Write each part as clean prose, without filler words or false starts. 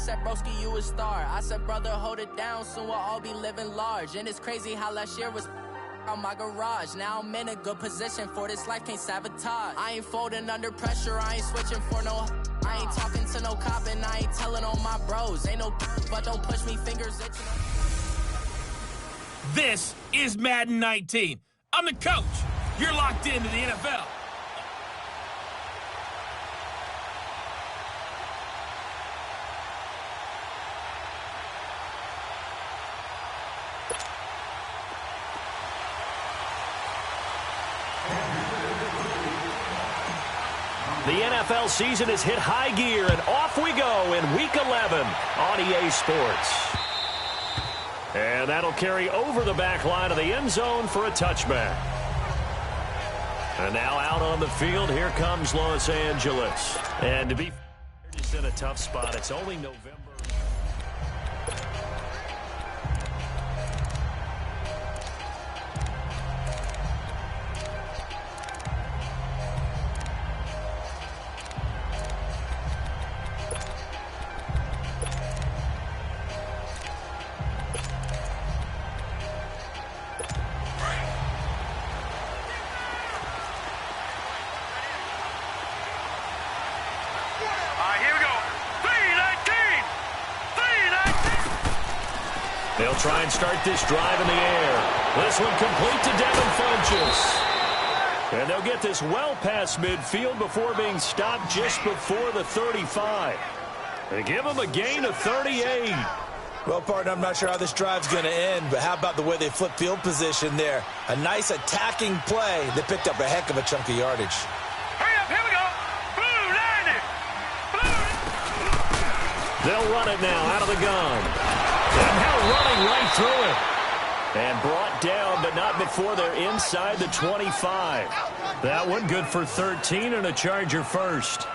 said, broski, you a star. I said, brother, hold it down, soon we'll all be living large. And it's crazy how last year was on my garage. Now I'm in a good position for this life, can't sabotage. I ain't folding under pressure, I ain't switching for no. I ain't talking to no cop and I ain't telling on my bros. Ain't no but don't push me, fingers itching. This is Madden 19. I'm the coach. You're locked into the NFL. The NFL season has hit high gear, and off we go in Week 11 on EA Sports. And that'll carry over the back line of the end zone for a touchback. And now out on the field, here comes Los Angeles. And to be just in a tough spot, it's only November. They'll try and start this drive in the air. This one complete to Devin Funchess. And they'll get this well past midfield before being stopped just before the 35. They give them a gain of 38. Well, partner, I'm not sure how this drive's going to end, but how about the way they flip field position there? A nice attacking play. They picked up a heck of a chunk of yardage. Hurry up, here we go. Blue, 90. Blue. They'll run it now out of the gun. And now running right through it. And brought down, but not before they're inside the 25. That one good for 13 and a Charger first.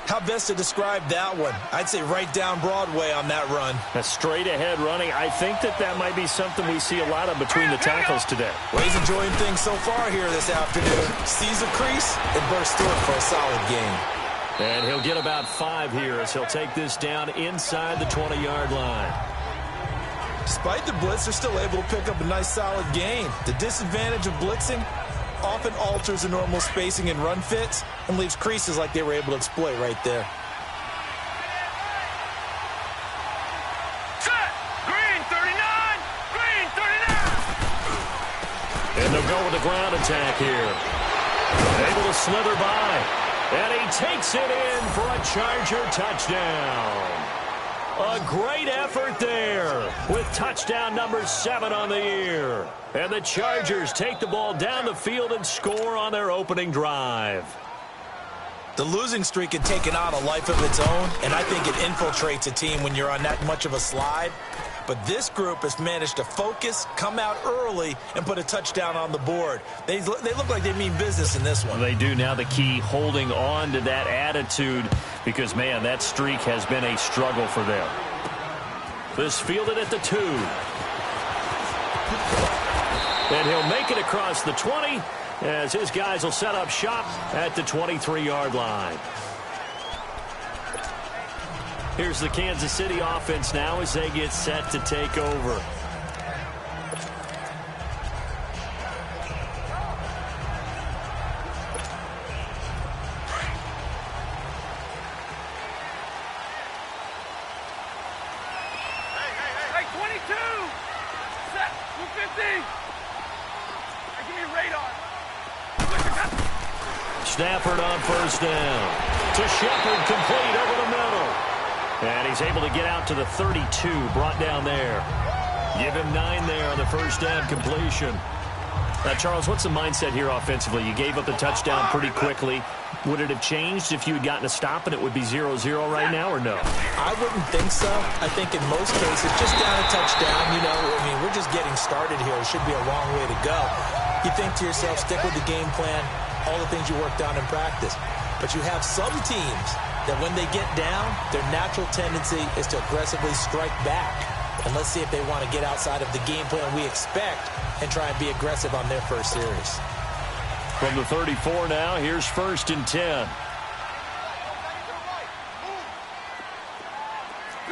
How best to describe that one? I'd say right down Broadway on that run. A straight ahead running. I think that might be something we see a lot of between the tackles today. Well, he's enjoying things so far here this afternoon. Sees a crease and bursts through it for a solid gain. And he'll get about 5 here as he'll take this down inside the 20-yard line. Despite the blitz, they're still able to pick up a nice solid gain. The disadvantage of blitzing often alters the normal spacing and run fits and leaves creases like they were able to exploit right there. Set! Green 39! Green 39! And they'll go with the ground attack here. Able to slither by. And he takes it in for a Charger touchdown. A great effort there with touchdown number 7 on the year. And the Chargers take the ball down the field and score on their opening drive. The losing streak had taken on a life of its own, and I think it infiltrates a team when you're on that much of a slide. But this group has managed to focus, come out early, and put a touchdown on the board. They look like they mean business in this one. They do. Now the key, holding on to that attitude, because, man, that streak has been a struggle for them. This fielded at the 2. And he'll make it across the 20 as his guys will set up shop at the 23-yard line. Here's the Kansas City offense now as they get set to take over. Hey, 22! Set! 250! Hey, give me a radar. Stafford on first down. To Shepard, complete over the middle. And he's able to get out to the 32, brought down there. Give him 9 there on the first down completion. Now, Charles, what's the mindset here offensively? You gave up the touchdown pretty quickly. Would it have changed if you had gotten a stop and it would be 0-0 right now, or no? I wouldn't think so. I think in most cases, just down a touchdown, you know, I mean, we're just getting started here. It should be a long way to go. You think to yourself, stick with the game plan, all the things you worked on in practice. But you have some teams that when they get down, their natural tendency is to aggressively strike back. And let's see if they want to get outside of the game plan we expect and try and be aggressive on their first series. From the 34 now, here's 1st and 10.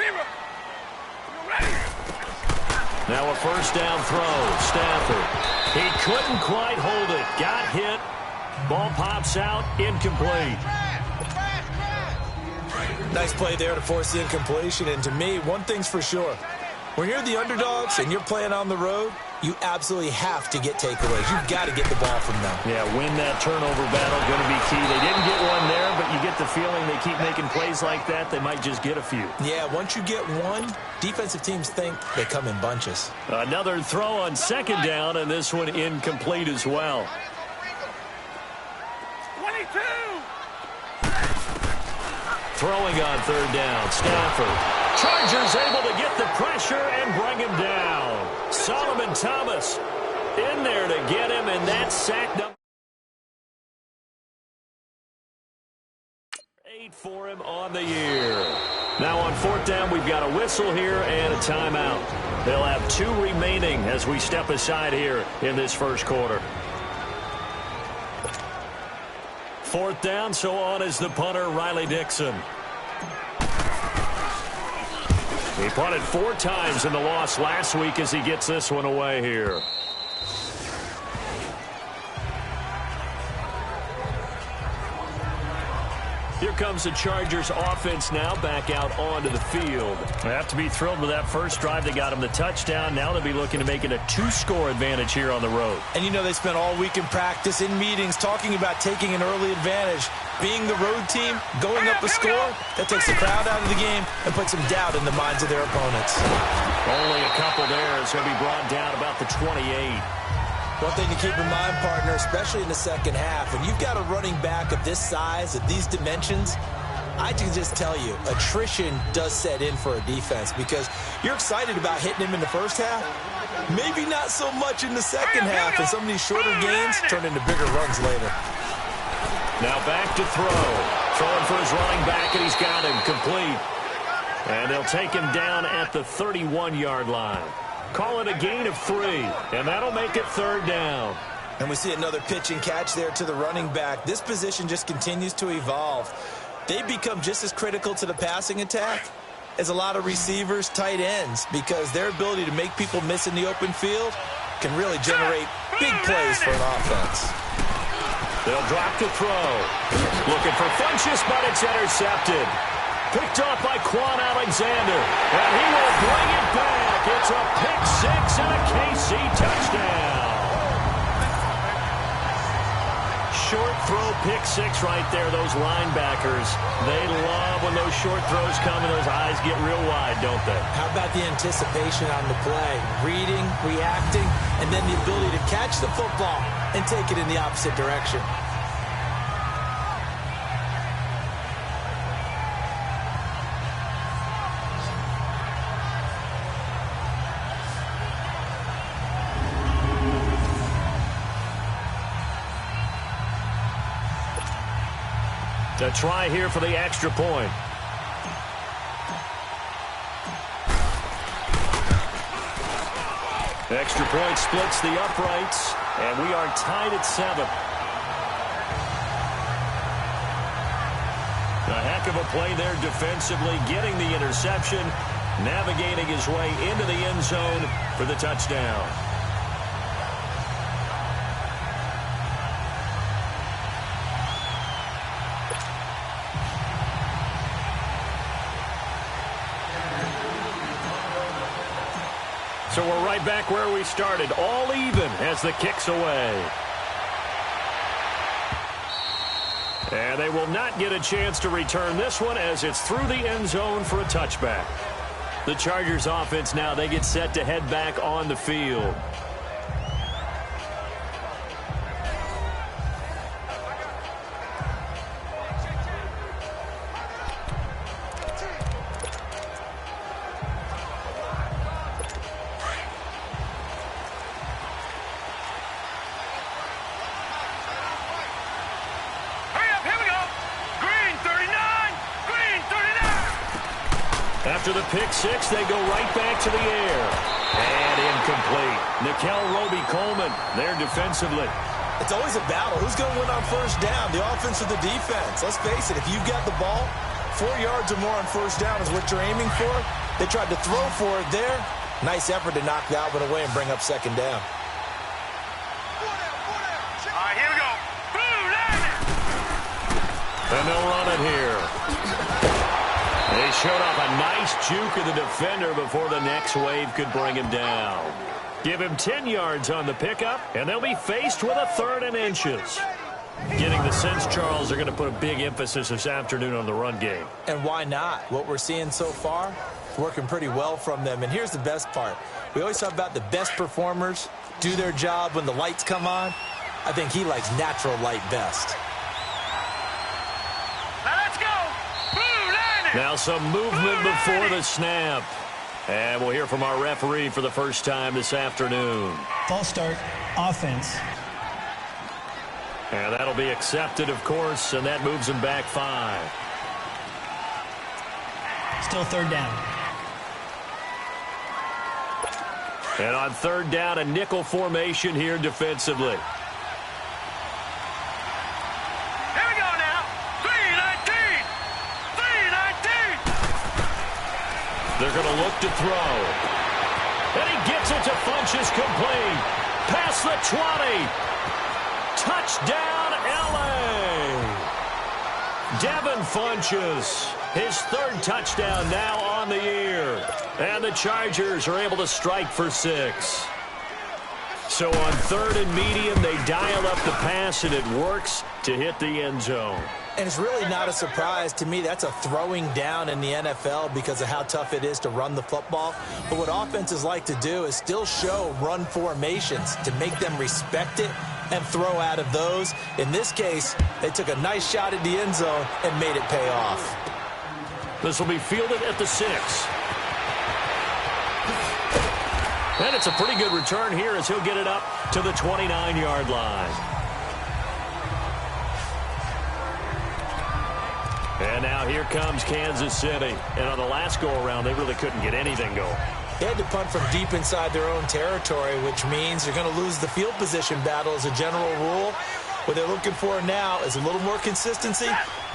receiver. You ready? Now a first down throw. Stafford. He couldn't quite hold it. Got hit. Ball pops out. Incomplete. Nice play there to force the incompletion. And to me, one thing's for sure. When you're the underdogs and you're playing on the road, you absolutely have to get takeaways. You've got to get the ball from them. Yeah, win that turnover battle, going to be key. They didn't get one there, but you get the feeling they keep making plays like that, they might just get a few. Yeah, once you get one, defensive teams think they come in bunches. Another throw on second down, and this one incomplete as well. 22. Throwing on third down, Stafford. Chargers able to get the pressure and bring him down. Solomon Thomas in there to get him, and that's sack number 8 for him on the year. Now on fourth down, we've got a whistle here and a timeout. They'll have 2 remaining as we step aside here in this first quarter. Fourth down, so on is the punter, Riley Dixon. He punted 4 times in the loss last week as he gets this one away here. Here comes the Chargers offense now back out onto the field. They have to be thrilled with that first drive. They got him the touchdown. Now they'll be looking to make it a 2-score advantage here on the road. And you know they spent all week in practice, in meetings, talking about taking an early advantage. Being the road team, going up a score, that takes the crowd out of the game and puts some doubt in the minds of their opponents. Only a couple there. It's going to be brought down about the 28. One thing to keep in mind, partner, especially in the second half, when you've got a running back of this size, of these dimensions, I can just tell you, attrition does set in for a defense because you're excited about hitting him in the first half, maybe not so much in the second half, and some of these shorter gains turn into bigger runs later. Now back to throw. Throwing for his running back, and he's got him complete. And they'll take him down at the 31-yard line. Call it a gain of 3, and that'll make it third down. And we see another pitch and catch there to the running back. This position just continues to evolve. They become just as critical to the passing attack as a lot of receivers, tight ends, because their ability to make people miss in the open field can really generate big plays for an offense. They'll drop to throw. Looking for Funchess, but it's intercepted. Picked off by Quan Alexander, and he will bring it back. It's a pick 6 and a KC touchdown. Short throw, pick 6 right there. Those linebackers, they love when those short throws come and those eyes get real wide, don't they? How about the anticipation on the play? Reading, reacting, and then the ability to catch the football and take it in the opposite direction. To try here for the extra point. Extra point splits the uprights, and we are tied at 7. A heck of a play there defensively, getting the interception, navigating his way into the end zone for the touchdown. So we're right back where we started, all even as the kick's away. And they will not get a chance to return this one as it's through the end zone for a touchback. The Chargers offense now, they get set to head back on the field. After the pick 6, they go right back to the air. And incomplete. Nikel Roby-Coleman there defensively. It's always a battle. Who's going to win on first down, the offense or the defense? Let's face it, if you've got the ball, 4 yards or more on first down is what you're aiming for. They tried to throw for it there. Nice effort to knock that one away and bring up second down. All right, here we go. Boom, and they'll run it here. They showed off a nice juke of the defender before the next wave could bring him down. Give him 10 yards on the pickup, and they'll be faced with a 3rd and inches. Getting the sense, Charles, they're going to put a big emphasis this afternoon on the run game. And why not? What we're seeing so far, working pretty well from them. And here's the best part. We always talk about the best performers do their job when the lights come on. I think he likes natural light best. Now let's go. Boom, now some movement before the snap. And we'll hear from our referee for the first time this afternoon. False start, offense. And that'll be accepted, of course, and that moves him back 5. Still 3rd down. And on 3rd down, a nickel formation here defensively. Here we go now. 3-19. 3-19. They're going to look to throw. And he gets it to Funchess complete. Past the 20. Touchdown, L.A. Devin Funchess, his 3rd touchdown now on the year. And the Chargers are able to strike for 6. So on 3rd and medium, they dial up the pass, and it works to hit the end zone. And it's really not a surprise to me. That's a throwing down in the NFL because of how tough it is to run the football. But what offenses like to do is still show run formations to make them respect it and throw out of those. In this case, they took a nice shot at the end zone and made it pay off. This will be fielded at the 6. And it's a pretty good return here as he'll get it up to the 29-yard line. And now here comes Kansas City. And on the last go-around, they really couldn't get anything going. They had to punt from deep inside their own territory, which means they're going to lose the field position battle as a general rule. What they're looking for now is a little more consistency,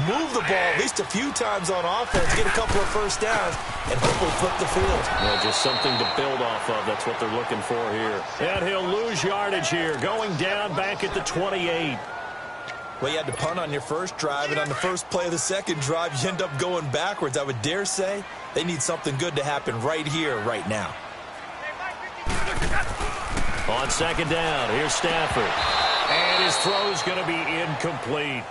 move the ball at least a few times on offense, get a couple of first downs, and hopefully flip the field. Yeah, just something to build off of. That's what they're looking for here. And he'll lose yardage here, going down back at the 28. Well, you had to punt on your first drive, and on the first play of the second drive, you end up going backwards. I would dare say they need something good to happen right here, right now. On 2nd down, here's Stafford. And his throw's going to be incomplete.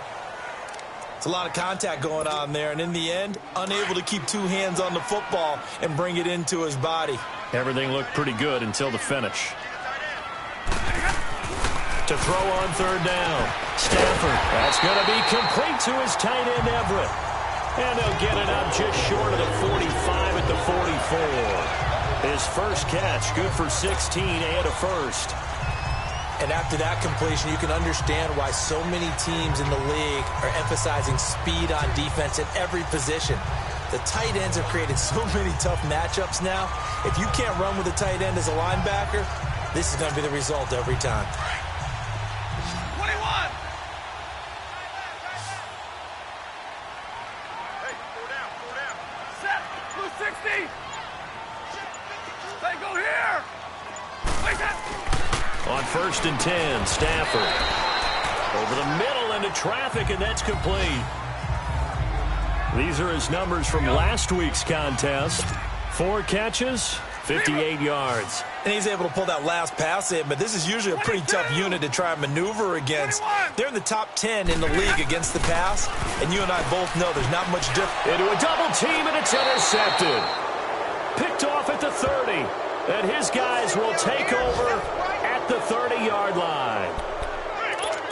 It's a lot of contact going on there, and in the end, unable to keep 2 hands on the football and bring it into his body. Everything looked pretty good until the finish. To throw on 3rd down. Stafford. That's going to be complete to his tight end, Everett. And they'll get it up just short of the 45 at the 44. His first catch, good for 16 and a first. And after that completion, you can understand why so many teams in the league are emphasizing speed on defense at every position. The tight ends have created so many tough matchups now. If you can't run with a tight end as a linebacker, this is going to be the result every time. 21. Hey, 4 down. Set. Blue 60. They go here. Wait that. On 1st and 10, Stafford. Over the middle into traffic, and that's complete. These are his numbers from last week's contest. 4 catches, 58 yards. And he's able to pull that last pass in, but this is usually a pretty tough unit to try and maneuver against. They're in the top 10 in the league against the pass, and you and I both know there's not much difference. Into a double team, and it's intercepted. Picked off at the 30, and his guys will take over at the 30-yard line.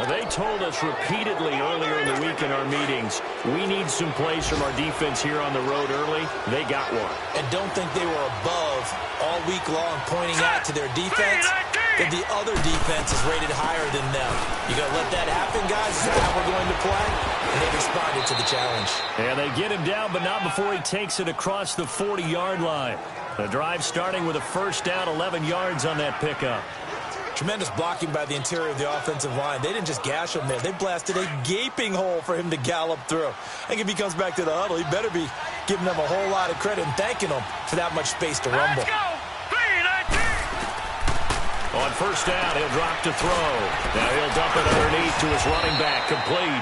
They told us repeatedly earlier in the week in our meetings, we need some plays from our defense here on the road early. They got one. And don't think they were above all week long pointing out to their defense that the other defense is rated higher than them. You got to let that happen, guys. This is how we're going to play. And they responded to the challenge. And they get him down, but not before he takes it across the 40-yard line. The drive starting with a first down, 11 yards on that pickup. Tremendous blocking by the interior of the offensive line. They didn't just gash him there. They blasted a gaping hole for him to gallop through. I think if he comes back to the huddle, he better be giving them a whole lot of credit and thanking them for that much space to rumble. On first down, he'll drop to throw. Now he'll dump it underneath to his running back, complete.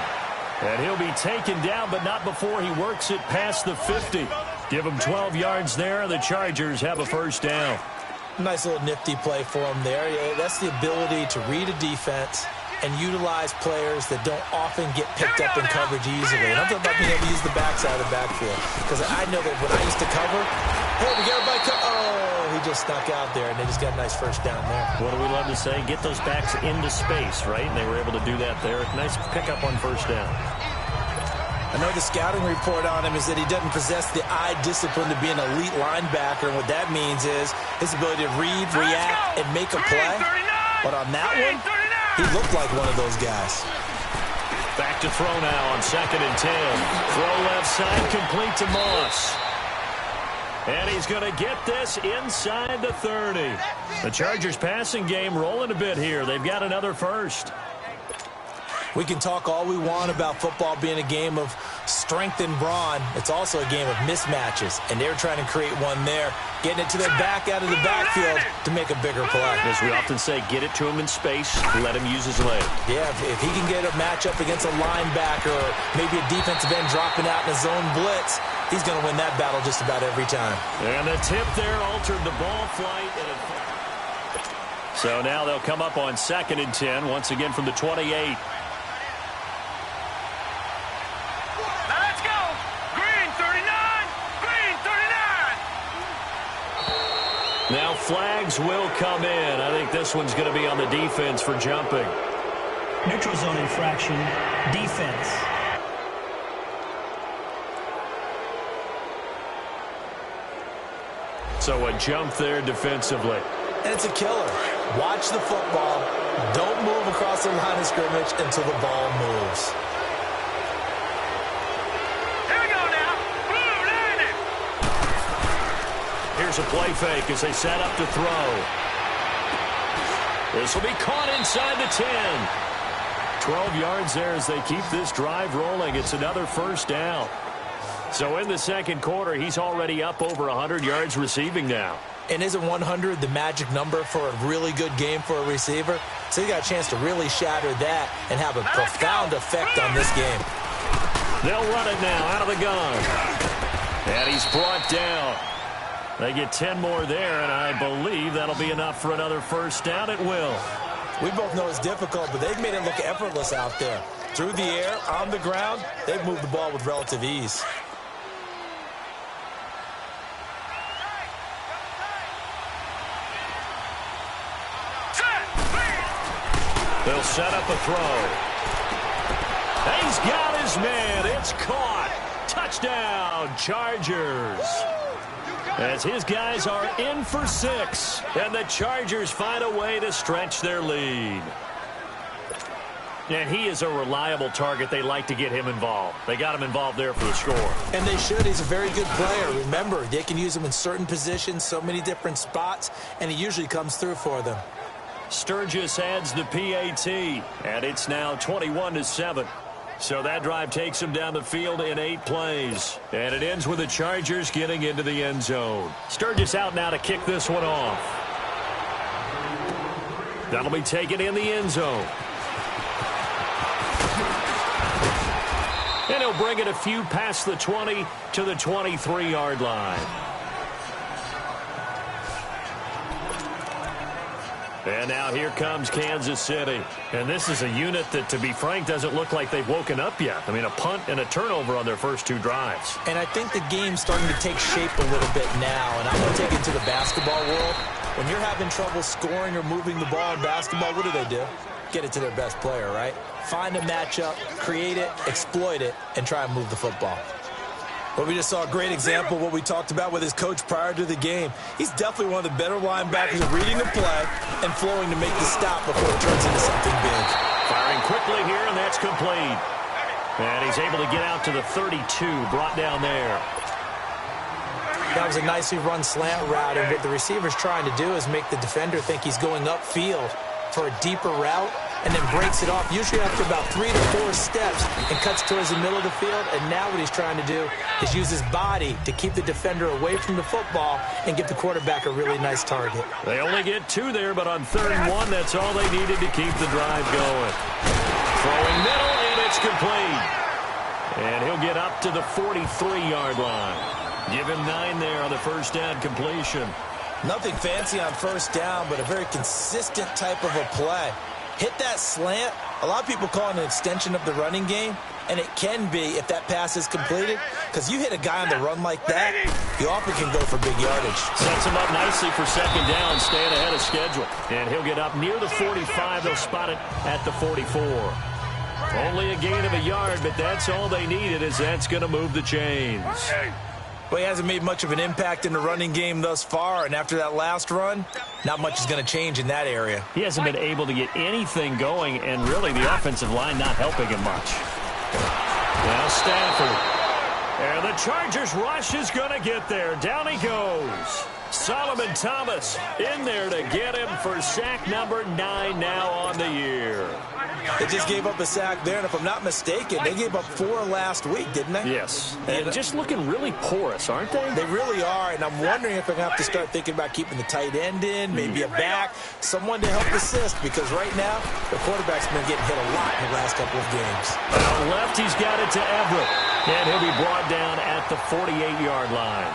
And he'll be taken down, but not before he works it past the 50. Give him 12 yards there, and the Chargers have a first down. Nice little nifty play for him there. Yeah, that's the ability to read a defense and utilize players that don't often get picked up in coverage easily. And I'm talking about being able to use the backside of the backfield. Because I know that when I used to cover, hey, we got everybody oh, he just snuck out there, and they just got a nice first down there. What do we love to say? Get those backs into space, right? And they were able to do that there. Nice pickup on first down. I know the scouting report on him is that he doesn't possess the eye discipline to be an elite linebacker, and what that means is his ability to read, react, and make a play. But on that one, he looked like one of those guys. Back to throw now on 2nd and 10. Throw left side, complete to Moss. And he's going to get this inside the 30. The Chargers passing game rolling a bit here. They've got another first. We can talk all we want about football being a game of strength and brawn. It's also a game of mismatches, and they're trying to create one there, getting it to their back out of the backfield to make a bigger play. As we often say, get it to him in space, let him use his leg. Yeah, if he can get a matchup against a linebacker or maybe a defensive end dropping out in a zone blitz, he's going to win that battle just about every time. And the tip there altered the ball flight. So now they'll come up on 2nd and 10, once again from the 28. Now flags will come in. I think this one's going to be on the defense for jumping. Neutral zone infraction, defense. So a jump there defensively. And it's a killer. Watch the football. Don't move across the line of scrimmage until the ball moves. Here's a play fake as they set up to throw. This will be caught inside the 10. 12 yards there as they keep this drive rolling. It's another first down. So in the second quarter, he's already up over 100 yards receiving now. And isn't 100 the magic number for a really good game for a receiver? So he got a chance to really shatter that and have a profound effect on this game. They'll run it now out of the gun. And he's brought down. They get 10 more there, and I believe that'll be enough for another first down. It will. We both know it's difficult, but they've made it look effortless out there. Through the air, on the ground, they've moved the ball with relative ease. They'll set up a throw. He's got his man. It's caught. Touchdown, Chargers. As his guys are in for 6, and the Chargers find a way to stretch their lead. And he is a reliable target. They like to get him involved. They got him involved there for the score. And they should. He's a very good player. Remember, they can use him in certain positions, so many different spots, and he usually comes through for them. Sturgis adds the PAT, and it's now 21-7. So that drive takes him down the field in 8 plays. And it ends with the Chargers getting into the end zone. Sturgis out now to kick this one off. That'll be taken in the end zone. And he'll bring it a few past the 20 to the 23-yard line. And now here comes Kansas City. And this is a unit that, to be frank, doesn't look like they've woken up yet. I mean, a punt and a turnover on their first 2 drives. And I think the game's starting to take shape a little bit now. And I'm going to take it to the basketball world. When you're having trouble scoring or moving the ball in basketball, what do? Get it to their best player, right? Find a matchup, create it, exploit it, and try and move the football. But we just saw a great example of what we talked about with his coach prior to the game. He's definitely one of the better linebackers at reading the play and flowing to make the stop before it turns into something big. Firing quickly here, and that's complete. And he's able to get out to the 32, brought down there. That was a nicely run slant route, and what the receiver's trying to do is make the defender think he's going upfield. for a deeper route and then breaks it off, usually after about 3 to 4 steps, and cuts towards the middle of the field. And now what he's trying to do is use his body to keep the defender away from the football and give the quarterback a really nice target. They only get 2 there, but on 3rd and 1, that's all they needed to keep the drive going. Throwing middle, and it's complete. And he'll get up to the 43-yard line. Give him 9 there on the first down completion. Nothing fancy on first down, but a very consistent type of a play. Hit that slant. A lot of people call it an extension of the running game, and it can be if that pass is completed, because you hit a guy on the run like that, you often can go for big yardage. Sets him up nicely for 2nd down, staying ahead of schedule. And he'll get up near the 45. They'll spot it at the 44. Only a gain of a yard, but that's all they needed, as that's going to move the chains. Well, he hasn't made much of an impact in the running game thus far, and after that last run, not much is going to change in that area. He hasn't been able to get anything going, and really the offensive line not helping him much. Now Stafford. And the Chargers rush is going to get there. Down he goes. Solomon Thomas in there to get him for sack number 9 now on the year. They just gave up a sack there, and if I'm not mistaken, they gave up 4 last week, didn't they? Yes. And just looking really porous, aren't they? They really are, and I'm wondering if they're going to have to start thinking about keeping the tight end in, maybe a back, someone to help assist, because right now, the quarterback's been getting hit a lot in the last couple of games. Out left, he's got it to Everett, and he'll be brought down at the 48-yard line.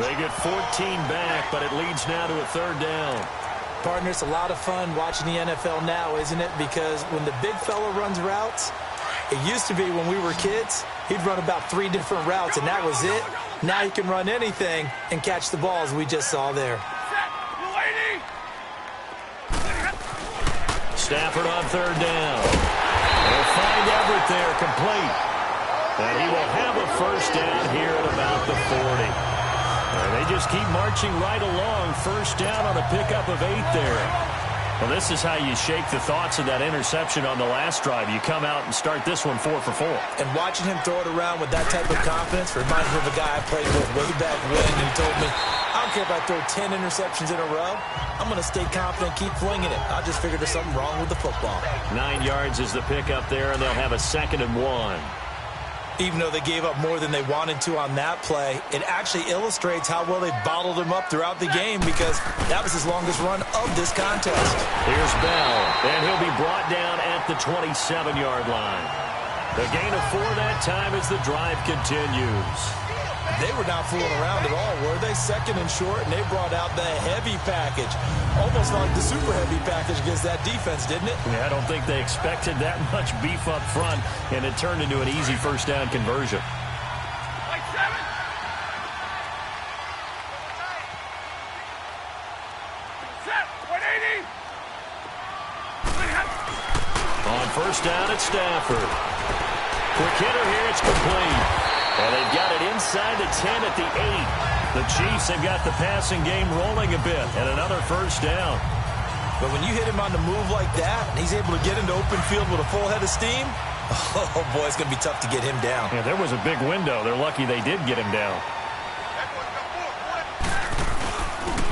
They get 14 back, but it leads now to a 3rd down. Partner, it's a lot of fun watching the NFL now, isn't it? Because when the big fella runs routes, it used to be when we were kids, he'd run about 3 different routes, and that was it. Now he can run anything and catch the balls we just saw there. Stafford on 3rd down. They'll find Everett there, complete. And he will have a first down here at about the 40. They just keep marching right along. First down on a pickup of 8 there. Well, this is how you shake the thoughts of that interception on the last drive. You come out and start this one 4 for 4. And watching him throw it around with that type of confidence reminds me of a guy I played with way back when, and he told me, I don't care if I throw 10 interceptions in a row. I'm going to stay confident, keep flinging it. I just figured there's something wrong with the football. 9 yards is the pickup there, and they'll have a 2nd and 1. Even though they gave up more than they wanted to on that play, it actually illustrates how well they bottled him up throughout the game, because that was his longest run of this contest. Here's Bell, and he'll be brought down at the 27-yard line. The gain of 4 that time as the drive continues. They were not fooling around at all, were they? 2nd and short, and they brought out the heavy package. Almost like the super heavy package against that defense, didn't it? Yeah, I don't think they expected that much beef up front, and it turned into an easy first down conversion. On first down at Stafford. Quick hitter here, it's complete. And they've got it inside the 10 at the 8. The Chiefs have got the passing game rolling a bit, and another first down. But when you hit him on the move like that, and he's able to get into open field with a full head of steam, oh, boy, it's going to be tough to get him down. Yeah, there was a big window. They're lucky they did get him down.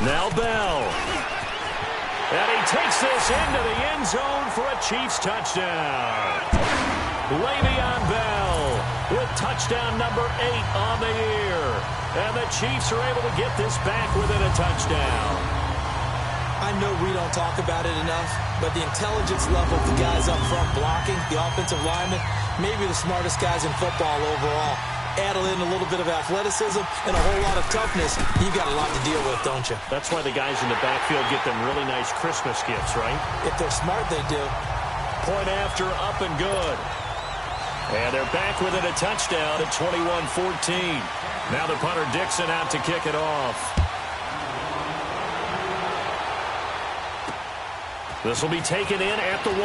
Now Bell. And he takes this into the end zone for a Chiefs touchdown. Le'Veon Bell with touchdown number 8 on the year. And the Chiefs are able to get this back within a touchdown. I know we don't talk about it enough, but the intelligence level of the guys up front blocking, the offensive linemen, maybe the smartest guys in football overall. Add in a little bit of athleticism and a whole lot of toughness, you got a lot to deal with, don't you? That's why the guys in the backfield get them really nice Christmas gifts, right? If they're smart, they do. Point after, up and good. And they're back within a touchdown at 21-14. Now the punter Dixon out to kick it off. This will be taken in at the 1.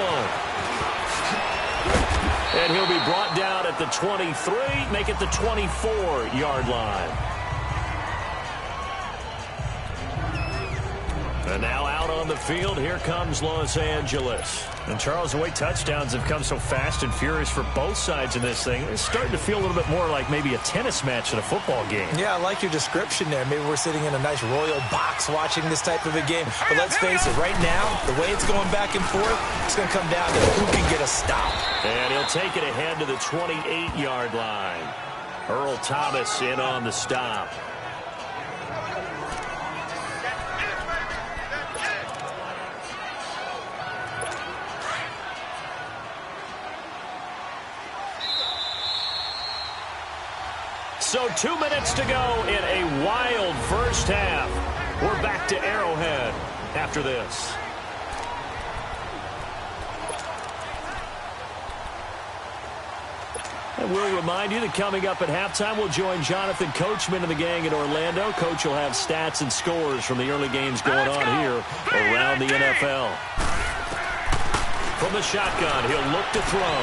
And he'll be brought down at the 23, make it the 24-yard line. And now out on the field, here comes Los Angeles. And Charles, the way touchdowns have come so fast and furious for both sides in this thing, it's starting to feel a little bit more like maybe a tennis match in a football game. Yeah, I like your description there. Maybe we're sitting in a nice royal box watching this type of a game. But let's face it, right now, the way it's going back and forth, it's going to come down to who can get a stop. And he'll take it ahead to the 28-yard line. Earl Thomas in on the stop. So 2 minutes to go in a wild first half. We're back to Arrowhead after this. And we'll remind you that coming up at halftime, we'll join Jonathan Coachman and the gang in Orlando. Coach will have stats and scores from the early games going on here around the NFL. From the shotgun, he'll look to throw.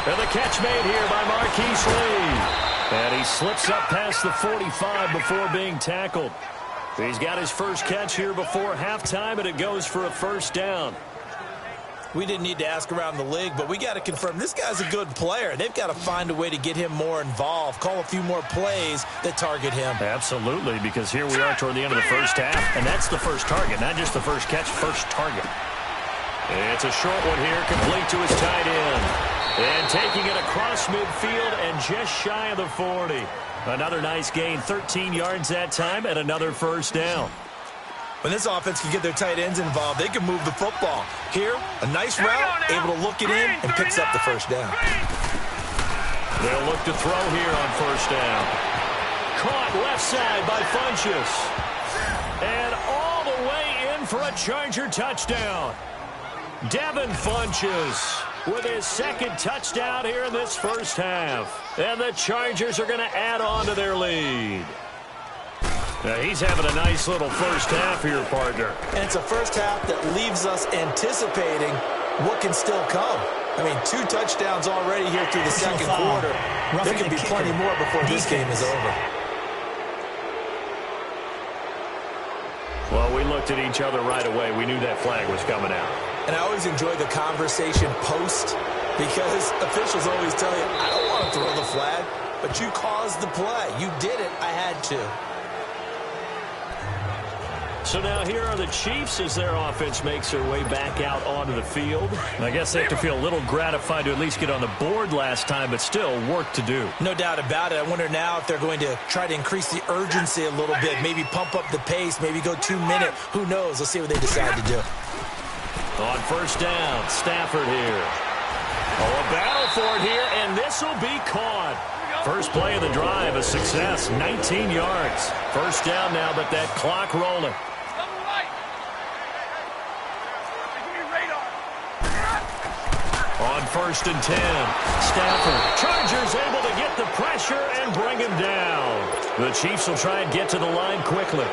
And the catch made here by Marquise Lee. And he slips up past the 45 before being tackled. He's got his first catch here before halftime, and it goes for a first down. We didn't need to ask around the league, but we got to confirm this guy's a good player. They've got to find a way to get him more involved, call a few more plays that target him. Absolutely, because here we are toward the end of the first half, and that's the first target, not just the first catch, first target. It's a short one here, complete to his tight end. And taking it across midfield and just shy of the 40. Another nice gain, 13 yards that time, and another first down. When this offense can get their tight ends involved, they can move the football. Here, a nice route, able to look it in, and picks up the first down. They'll look to throw here on first down. Caught left side by Funchess. And all the way in for a Charger touchdown. Devin Funchess with his second touchdown here in this first half. And the Chargers are going to add on to their lead. Now he's having a nice little first half here, partner. And it's a first half that leaves us anticipating what can still come. I mean, 2 touchdowns already here through the second quarter. There could be plenty more before this game is over. Well, we looked at each other right away. We knew that flag was coming out. And I always enjoy the conversation post because officials always tell you, I don't want to throw the flag, but you caused the play. You did it. I had to. So now here are the Chiefs as their offense makes their way back out onto the field. I guess they have to feel a little gratified to at least get on the board last time, but still work to do. No doubt about it. I wonder now if they're going to try to increase the urgency a little bit, maybe pump up the pace, maybe go 2 minute. Who knows? Let's see what they decide to do. On first down, Stafford here. Oh, a battle for it here, and this will be caught. First play of the drive, a success, 19 yards. First down now, but that clock rolling. On first and 10, Stafford. Chargers able to get the pressure and bring him down. The Chiefs will try and get to the line quickly.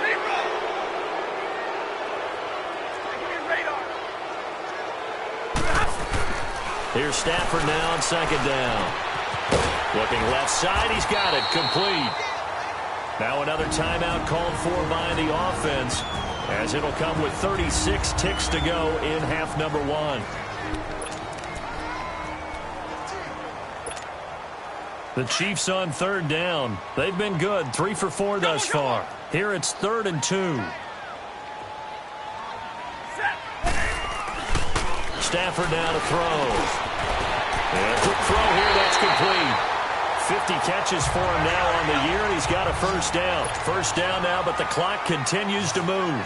Here's Stafford now on second down. Looking left side, he's got it, complete. Now another timeout called for by the offense, as it'll come with 36 ticks to go in half number 1. The Chiefs on third down. They've been good, 3 for 4 thus far. Here it's 3rd and 2. Stafford now to throw. And quick throw here, that's complete. 50 catches for him now on the year, and he's got a first down. First down now, but the clock continues to move.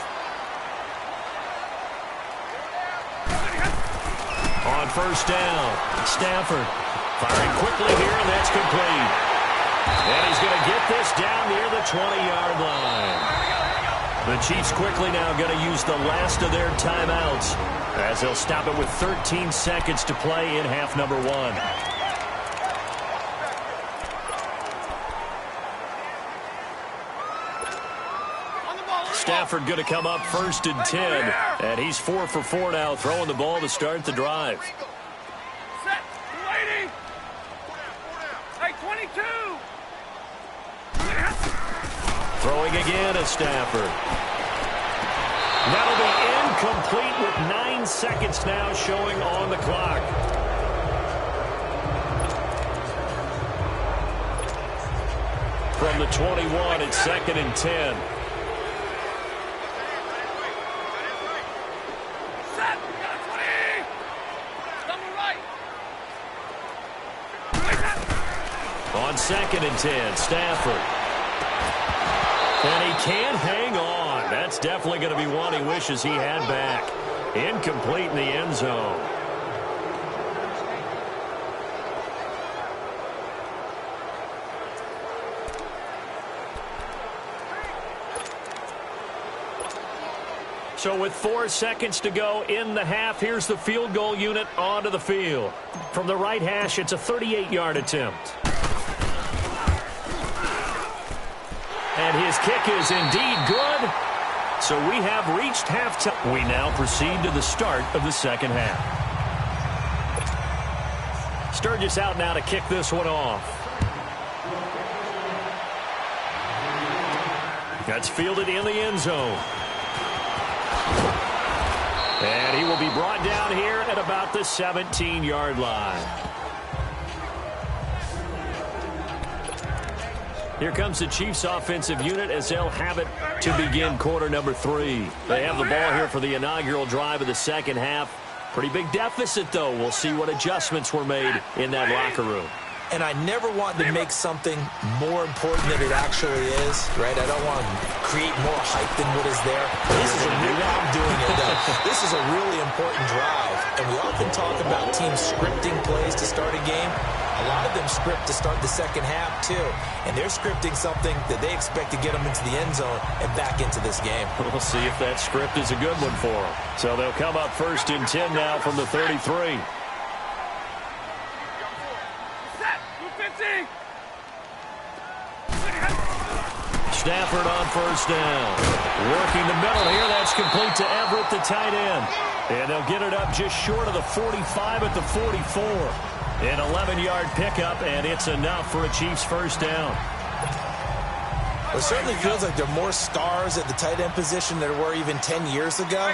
On first down, Stafford firing quickly here, and that's complete. And he's going to get this down near the 20-yard line. The Chiefs quickly now going to use the last of their timeouts, as they'll stop it with 13 seconds to play in half number 1. Stafford going to come up first and 10, and he's 4 for 4 now, throwing the ball to start the drive. Set, waiting. Hey, 22. Throwing again at Stafford. That'll be in. Incomplete with 9 seconds now showing on the clock. From the 21, it's 2nd and 10. Set. We got 20. Double right. On 2nd and 10, Stafford. And he can't hang on. That's definitely going to be one he wishes he had back. Incomplete in the end zone. So with 4 seconds to go in the half, here's the field goal unit onto the field. From the right hash, it's a 38-yard attempt. And his kick is indeed good. So we have reached halftime. We now proceed to the start of the second half. Sturgis out now to kick this one off. That's fielded in the end zone. And he will be brought down here at about the 17-yard line. Here comes the Chiefs offensive unit as they'll have it to begin quarter number 3. They have the ball here for the inaugural drive of the second half. Pretty big deficit, though. We'll see what adjustments were made in that locker room. And I never want to make something more important than it actually is, right? I don't want to create more hype than what is there. This is I'm doing it, though. This is a really important drive. And we often talk about teams scripting plays to start a game. A lot of them script to start the second half, too. And they're scripting something that they expect to get them into the end zone and back into this game. We'll see if that script is a good one for them. So they'll come up 1st and 10 now from the 33. Stafford on 1st down. Working the middle here. That's complete to Everett, the tight end. And they'll get it up just short of the 45 at the 44. An 11-yard pickup, and it's enough for a Chiefs 1st down. It certainly feels like there are more stars at the tight end position than there were even 10 years ago.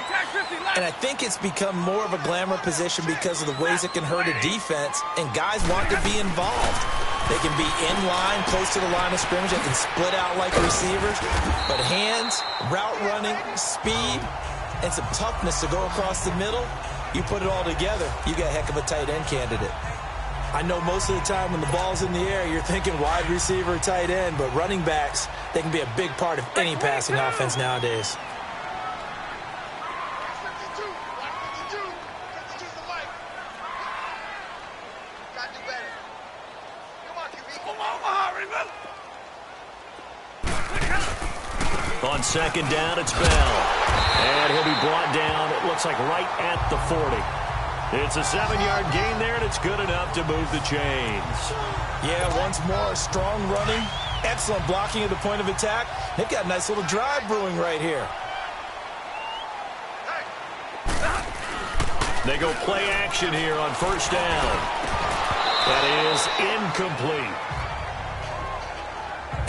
And I think it's become more of a glamour position because of the ways it can hurt a defense, and guys want to be involved. They can be in line, close to the line of scrimmage. They can split out like receivers. But hands, route running, speed, and some toughness to go across the middle, you put it all together, you got a heck of a tight end candidate. I know most of the time when the ball's in the air, you're thinking wide receiver, tight end, but running backs, they can be a big part of any passing offense nowadays. On 2nd down, it's Bell. And he'll be brought down, it looks like right at the 40. It's a 7-yard gain there, and it's good enough to move the chains. Yeah, once more, strong running, excellent blocking at the point of attack. They've got a nice little drive brewing right here. They go play action here on 1st down. That is incomplete.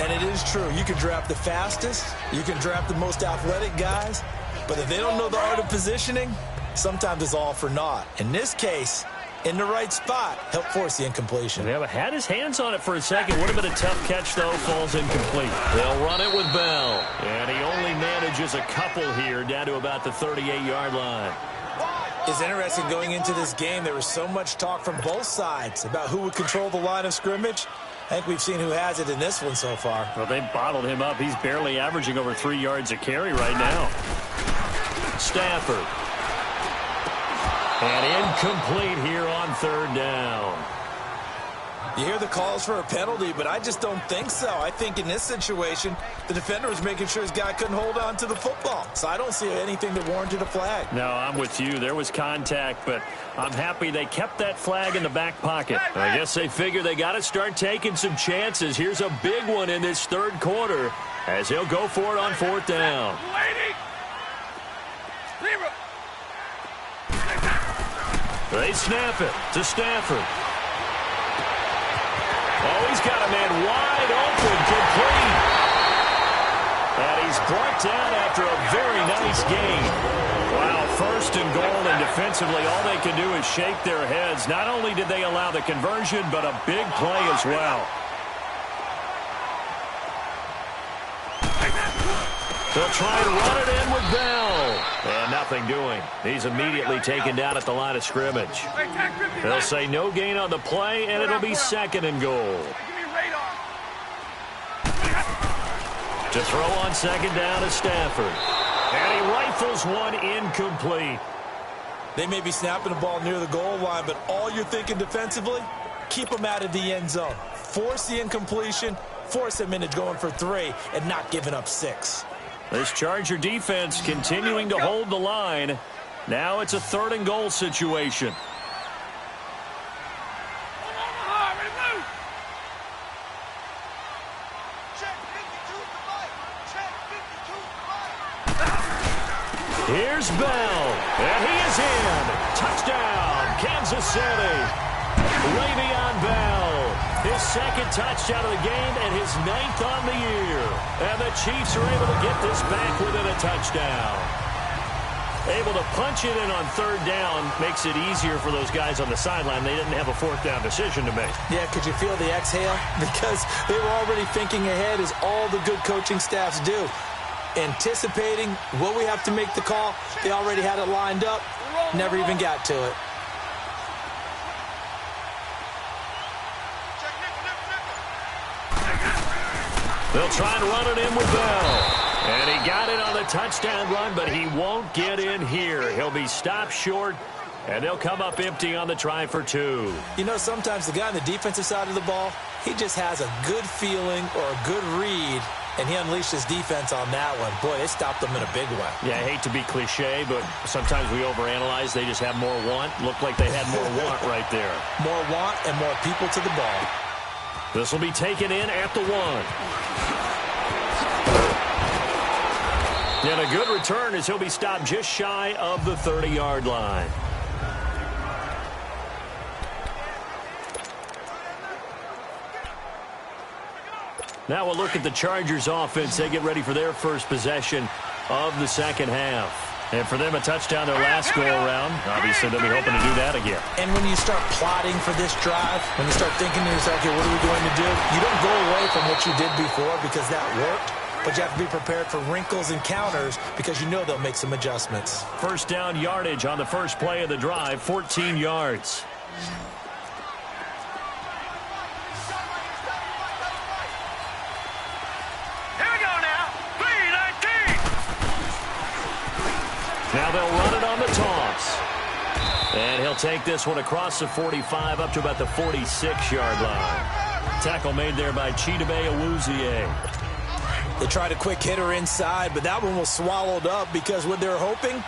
And it is true. You can draft the fastest. You can draft the most athletic guys. But if they don't know the art of positioning, sometimes it's all for naught. In this case, in the right spot, help force the incompletion. Yeah, but had his hands on it for a second. Would have been a tough catch, though. Falls incomplete. They'll run it with Bell. And he only manages a couple here down to about the 38-yard line. It's interesting going into this game. There was so much talk from both sides about who would control the line of scrimmage. I think we've seen who has it in this one so far. Well, they bottled him up. He's barely averaging over 3 yards a carry right now. Stafford. And incomplete here on 3rd down. You hear the calls for a penalty, but I just don't think so. I think in this situation, the defender was making sure his guy couldn't hold on to the football. So I don't see anything that warranted a flag. No, I'm with you. There was contact, but I'm happy they kept that flag in the back pocket. I guess they figure they got to start taking some chances. Here's a big one in this 3rd quarter as he'll go for it on 4th down. They snap it to Stafford. Oh, he's got a man wide open, complete. And he's brought down after a very nice gain. Wow, first and goal, and defensively, all they can do is shake their heads. Not only did they allow the conversion, but a big play as well. They'll try and run it in with Bell. And nothing doing. He's immediately taken down at the line of scrimmage. They'll say no gain on the play, and it'll be second and goal. To throw on second down is Stafford. And he rifles one incomplete. They may be snapping the ball near the goal line, but all you're thinking defensively, keep them out of the end zone. Force the incompletion, force them into going for 3, and not giving up 6. This Charger defense continuing to hold the line. Now it's a third and goal situation. Here's Bell, and he is in. Touchdown, Kansas City. Le'Veon Bell, his second touchdown of the game and his 9th on the year. And the Chiefs are able to get this back within a touchdown. Able to punch it in on third down makes it easier for those guys on the sideline. They didn't have a fourth down decision to make. Yeah, could you feel the exhale? Because they were already thinking ahead, as all the good coaching staffs do. Anticipating, will we have to make the call? They already had it lined up, never even got to it. They'll try and run it in with Bell. And he got it on the touchdown run, but he won't get in here. He'll be stopped short, and they'll come up empty on the try for 2. You know, sometimes the guy on the defensive side of the ball, he just has a good feeling or a good read, and he unleashed his defense on that one. Boy, they stopped them in a big way. Yeah, I hate to be cliche, but sometimes we overanalyze. They just have more want. Looked like they had more want right there. More want and more people to the ball. This will be taken in at the 1. And a good return as he'll be stopped just shy of the 30-yard line. Now we'll look at the Chargers offense. They get ready for their first possession of the second half. And for them, a touchdown their last go-around. Obviously, they'll be hoping to do that again. And when you start plotting for this drive, when you start thinking to yourself, okay, what are we going to do? You don't go away from what you did before because that worked. But you have to be prepared for wrinkles and counters because you know they'll make some adjustments. First down yardage on the first play of the drive, 14 yards. Here we go now. 3-19. Now they'll run it on the toss. And he'll take this one across the 45 up to about the 46-yard line. Tackle made there by Chidobe Awuzie. They tried a quick hitter inside, but that one was swallowed up because what they're hoping,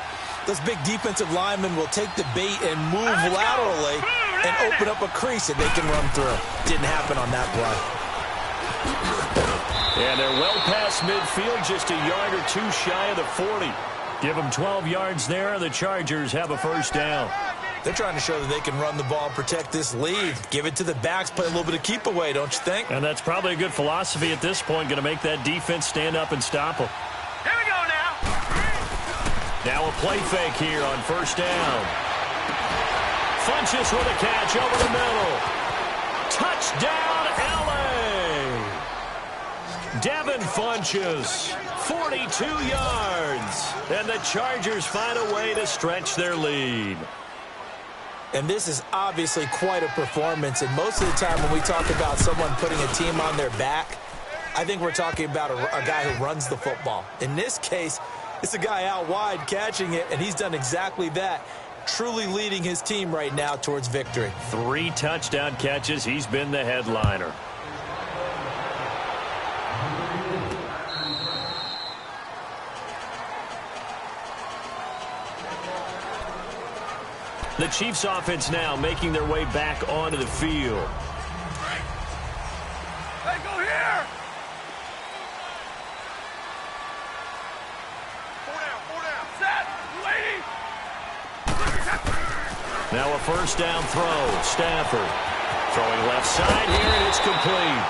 those big defensive linemen will take the bait and move laterally and open up a crease that they can run through. Didn't happen on that play. And they're well past midfield, just a yard or 2 shy of the 40. Give them 12 yards there, and the Chargers have a first down. They're trying to show that they can run the ball and protect this lead. Give it to the backs, play a little bit of keep away, don't you think? And that's probably a good philosophy at this point, going to make that defense stand up and stop them. Here we go now. Now a play fake here on first down. Funches with a catch over the middle. Touchdown, L.A. Devin Funches, 42 yards. And the Chargers find a way to stretch their lead. And this is obviously quite a performance. And most of the time when we talk about someone putting a team on their back, I think we're talking about a guy who runs the football. In this case, it's a guy out wide catching it, and he's done exactly that, truly leading his team right now towards victory. 3 touchdown catches. He's been the headliner. The Chiefs offense now making their way back onto the field. Hey, go here. 4 down. Set. Waiting. Now a first down throw. Stafford throwing left side here, and it's complete.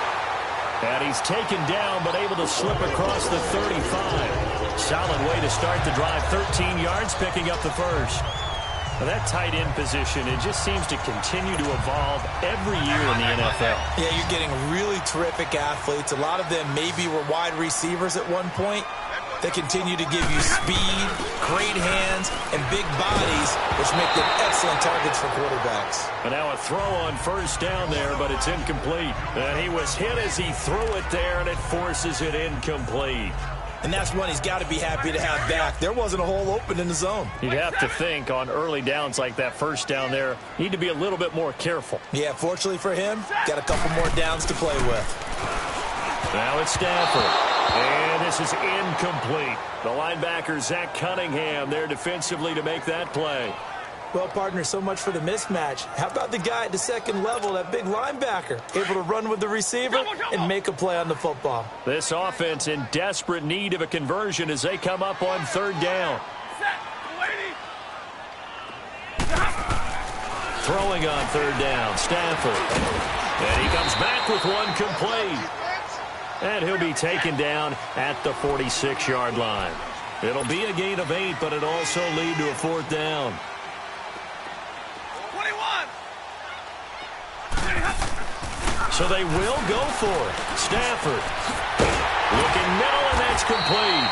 And he's taken down, but able to slip across the 35. Solid way to start the drive. 13 yards, picking up the first. Well, that tight end position, it just seems to continue to evolve every year in the NFL. Yeah, you're getting really terrific athletes. A lot of them maybe were wide receivers at one point. They continue to give you speed, great hands, and big bodies, which make them excellent targets for quarterbacks. And now a throw on first down there, but it's incomplete. And he was hit as he threw it there, and it forces it incomplete. And that's one he's got to be happy to have back. There wasn't a hole open in the zone. You'd have to think on early downs like that first down there, need to be a little bit more careful. Yeah, fortunately for him, got a couple more downs to play with. Now it's Stafford. And this is incomplete. The linebacker, Zach Cunningham, there defensively to make that play. Well, partner, so much for the mismatch. How about the guy at the second level, that big linebacker, able to run with the receiver and make a play on the football? This offense in desperate need of a conversion as they come up on third down. Throwing on third down, Stafford. And he comes back with one complete. And he'll be taken down at the 46-yard line. It'll be a gain of 8, but it'll also lead to a fourth down. 21. So they will go for it. Stafford looking middle, and that's complete.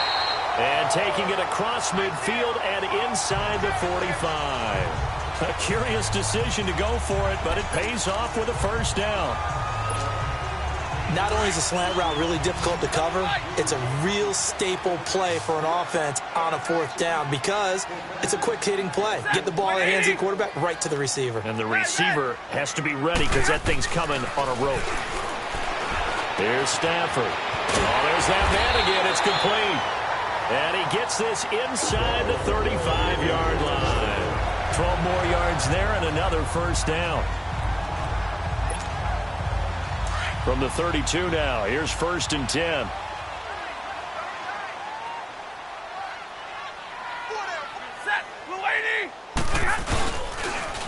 And taking it across midfield and inside the 45. A curious decision to go for it, but it pays off with a first down. Not only is a slant route really difficult to cover, it's a real staple play for an offense on a fourth down because it's a quick-hitting play. Get the ball in the hands of the quarterback right to the receiver. And the receiver has to be ready because that thing's coming on a rope. Here's Stafford. Oh, there's that man again. It's complete. And he gets this inside the 35-yard line. 12 more yards there and another first down. From the 32 now, here's 1st and 10.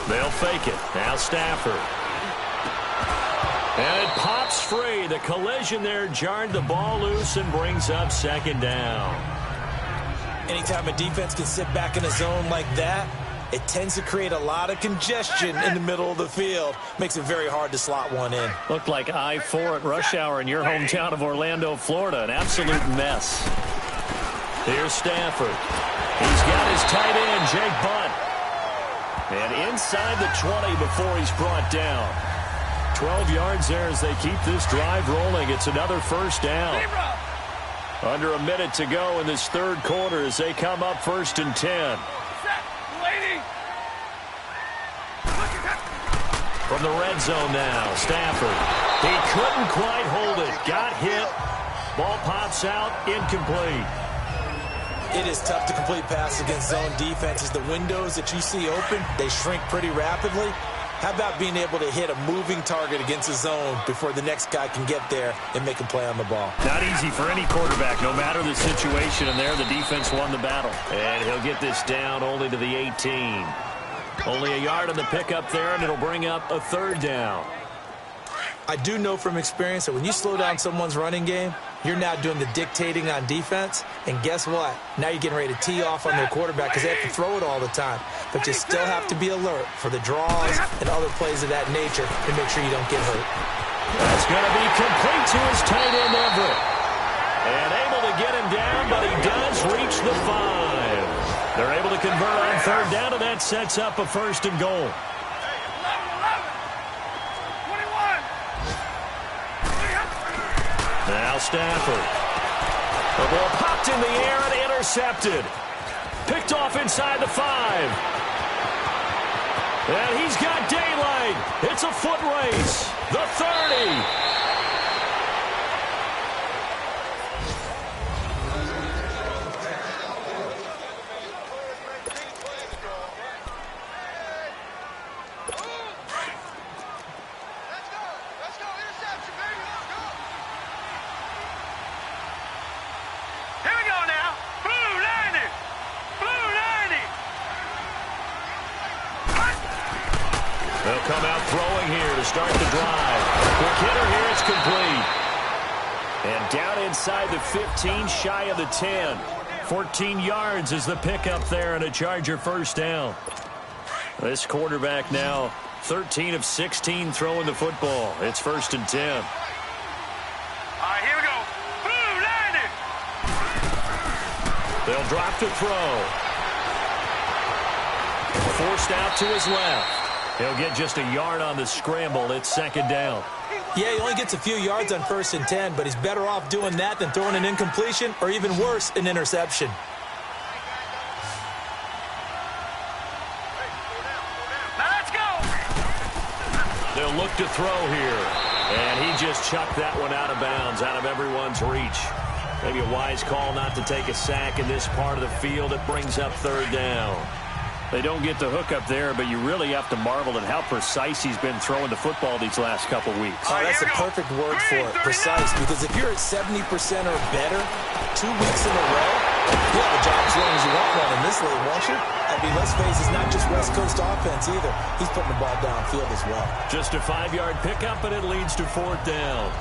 They'll fake it. Now Stafford. And it pops free. The collision there jarred the ball loose and brings up second down. Anytime a defense can sit back in a zone like that, it tends to create a lot of congestion in the middle of the field. Makes it very hard to slot one in. Looked like I-4 at rush hour in your hometown of Orlando, Florida. An absolute mess. Here's Stafford. He's got his tight end, Jake Butt. And inside the 20 before he's brought down. 12 yards there as they keep this drive rolling. It's another first down. Under a minute to go in this third quarter as they come up 1st and 10. From the red zone now, Stafford. He couldn't quite hold it. Got hit. Ball pops out. Incomplete. It is tough to complete passes against zone defenses. The windows that you see open, they shrink pretty rapidly. How about being able to hit a moving target against a zone before the next guy can get there and make a play on the ball? Not easy for any quarterback, no matter the situation. And there, the defense won the battle. And he'll get this down only to the 18. Only a yard on the pickup there, and it'll bring up a third down. I do know from experience that when you slow down someone's running game, you're now doing the dictating on defense. And guess what? Now you're getting ready to tee off on their quarterback because they have to throw it all the time. But you still have to be alert for the draws and other plays of that nature to make sure you don't get hurt. That's going to be complete to his tight end, Everett. And able to get him down, but he does reach the 5. They're able to convert on third down, and that sets up a 1st and goal. 21. Now Stafford. The ball popped in the air and intercepted. Picked off inside the 5. And he's got daylight. It's a foot race. The 30. They'll come out throwing here to start the drive. Quick hitter here, it's complete. And down inside the 15, shy of the 10. 14 yards is the pickup there and a Charger first down. This quarterback now 13 of 16 throwing the football. It's 1st and 10. All right, here we go. Boom, landed. They'll drop to throw. Forced out to his left. He'll get just a yard on the scramble. It's 2nd down. Yeah, he only gets a few yards on 1st and 10, but he's better off doing that than throwing an incompletion or even worse, an interception. They'll look to throw here. And he just chucked that one out of bounds, out of everyone's reach. Maybe a wise call not to take a sack in this part of the field. It brings up 3rd down. They don't get the hook up there, but you really have to marvel at how precise he's been throwing the football these last couple weeks. Oh, that's the perfect word for it, precise, because if you're at 70% or better 2 weeks in a row, you'll have a job as long as you want one in this league, won't you? I mean, let's face it, it's not just West Coast offense either. He's putting the ball downfield as well. Just a 5-yard pickup, and it leads to 4th down.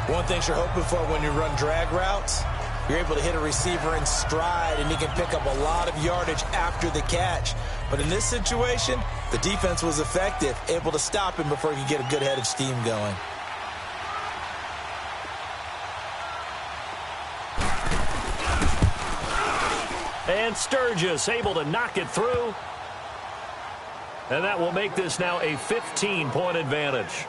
One thing you're hoping for when you run drag routes, you're able to hit a receiver in stride, and he can pick up a lot of yardage after the catch. But in this situation, the defense was effective, able to stop him before he could get a good head of steam going. And Sturgis able to knock it through. And that will make this now a 15-point advantage.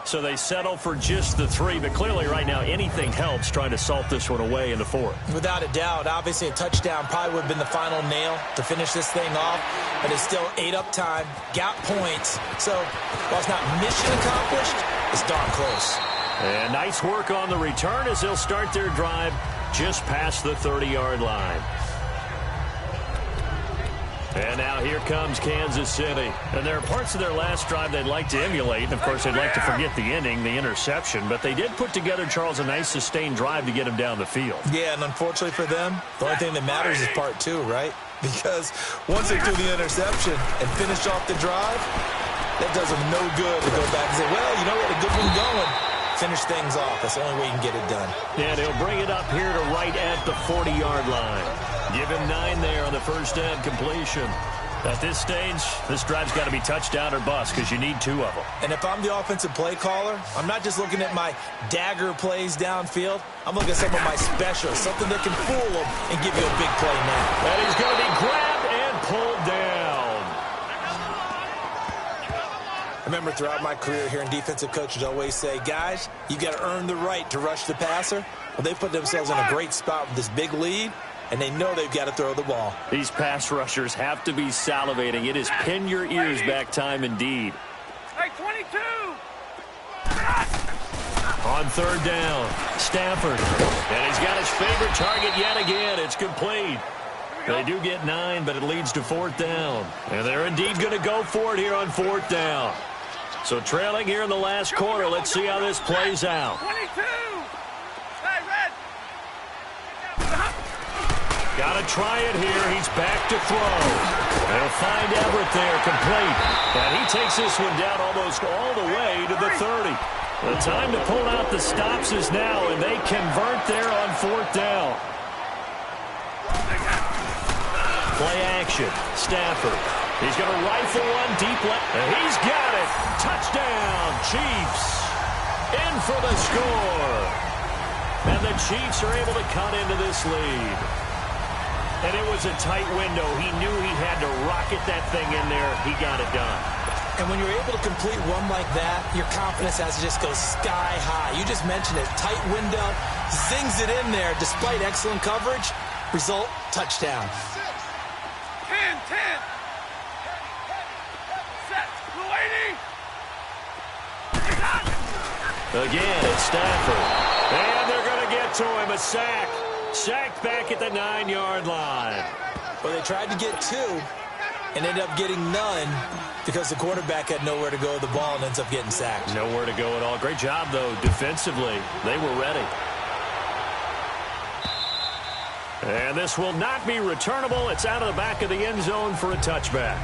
So they settle for just the 3, but clearly right now anything helps trying to salt this one away in the 4th. Without a doubt, obviously a touchdown probably would have been the final nail to finish this thing off, but it's still 8 up time, got points. So while it's not mission accomplished, it's darn close. And nice work on the return as they'll start their drive just past the 30-yard line. And now here comes Kansas City. And there are parts of their last drive they'd like to emulate. And, of course, they'd like to forget the ending, the interception. But they did put together, Charles, a nice sustained drive to get him down the field. Yeah, and unfortunately for them, the only thing that matters is part 2, right? Because once they do the interception and finish off the drive, that does them no good to go back and say, well, you know what, a good one going. Finish things off. That's the only way you can get it done. And he'll bring it up here to right at the 40-yard line. Give him 9 there on the first down completion. At this stage, this drive's got to be touchdown or bust because you need 2 of them. And if I'm the offensive play caller, I'm not just looking at my dagger plays downfield. I'm looking at some of my specials, something that can fool them and give you a big play now. And he's going to be grabbed and pulled down. I remember throughout my career here in defensive coaches always say, guys, you got to earn the right to rush the passer. Well, they put themselves in a great spot with this big lead, and they know they've got to throw the ball. These pass rushers have to be salivating. It is pin your ears back time indeed. Hey, 22! On 3rd down, Stafford. And he's got his favorite target yet again. It's complete. They do get 9, but it leads to 4th down. And they're indeed going to go for it here on 4th down. So trailing here in the last quarter. Let's see how this plays out. 22! Hey, Red! Got to try it here. He's back to throw. They'll find Everett there, complete. And he takes this one down almost all the way to the 30. The time to pull out the stops is now, and they convert there on 4th down. Play action. Stafford. He's going to rifle one deep left. And he's got it. Touchdown, Chiefs. In for the score. And the Chiefs are able to cut into this lead. And it was a tight window. He knew he had to rocket that thing in there. He got it done. And when you're able to complete one like that, your confidence has to just go sky high. You just mentioned it. Tight window. Zings it in there despite excellent coverage. Result, touchdown. 10, 10. Set. Lady. Again, it's Stafford. And they're going to get to him. A sack. Sacked back at the 9-yard line. Well, they tried to get 2 and ended up getting none because the quarterback had nowhere to go with the ball and ends up getting sacked. Nowhere to go at all. Great job, though, defensively. They were ready. And this will not be returnable. It's out of the back of the end zone for a touchback.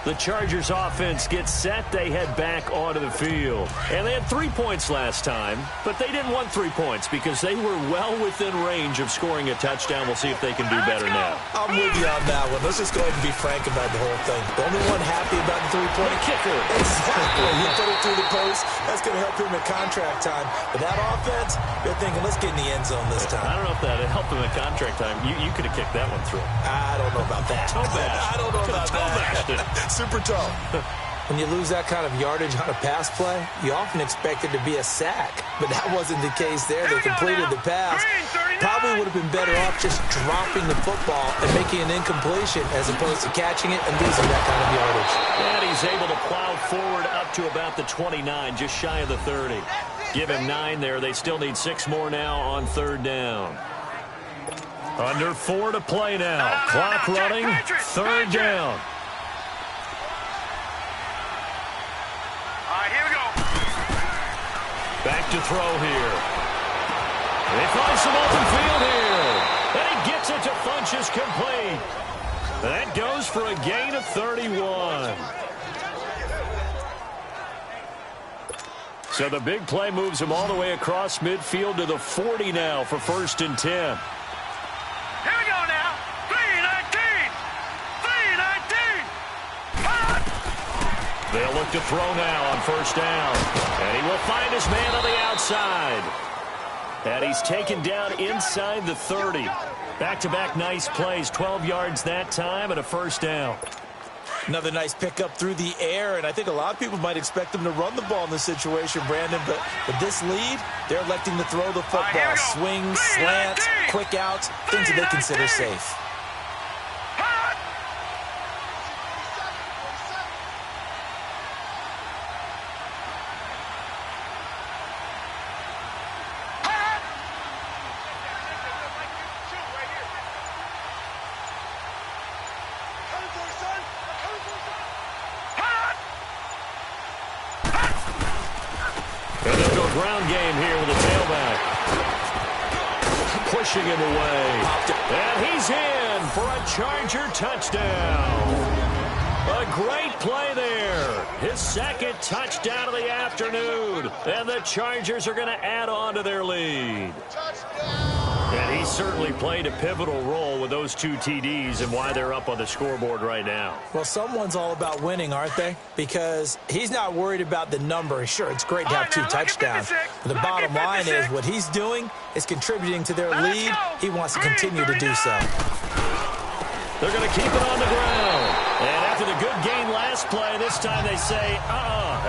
The Chargers offense gets set. They head back onto the field. And they had 3 points last time, but they didn't want 3 points because they were well within range of scoring a touchdown. We'll see if they can do better now. I'm with you on that one. Let's just go ahead and be frank about the whole thing. The only one happy about the three-point kicker. Exactly. He put it through the post. That's going to help him at contract time. But that offense, they're thinking, let's get in the end zone this time. I don't know if that helped him at contract time. You could have kicked that one through. I don't know about that. I don't know about that. Super toe. When you lose that kind of yardage on a pass play, you often expect it to be a sack. But that wasn't the case there. They completed the pass. Probably would have been better off just dropping the football and making an incompletion as opposed to catching it and losing that kind of yardage. And he's able to plow forward up to about the 29, just shy of the 30. Give him 9 there. They still need 6 more now on 3rd down. Under 4 to play now. Clock running. 3rd down. Back to throw here. They find some open field here. And he gets it to Funchess complete. That goes for a gain of 31. So the big play moves him all the way across midfield to the 40 now for 1st and 10. Here we go now. 3-19. 3-19. They'll look to throw now on 1st down. And he will find his man on the outside. And he's taken down inside the 30. Back-to-back nice plays. 12 yards that time and a 1st down. Another nice pickup through the air, and I think a lot of people might expect them to run the ball in this situation, Brandon, but with this lead, they're electing to throw the football. Swings, slants, quick outs, things that they consider safe. Ground game here with the tailback. Pushing him away. And he's in for a Charger touchdown. A great play there. His 2nd touchdown of the afternoon. And the Chargers are going to add on to their lead. And he certainly played a pivotal role with those 2 TDs and why they're up on the scoreboard right now. Well, someone's all about winning, aren't they? Because he's not worried about the number. Sure, it's great to have 2 touchdowns. But the bottom line is what he's doing is contributing to their lead. He wants to continue to do so. They're going to keep it on the ground. And after the good gain last play, this time they say,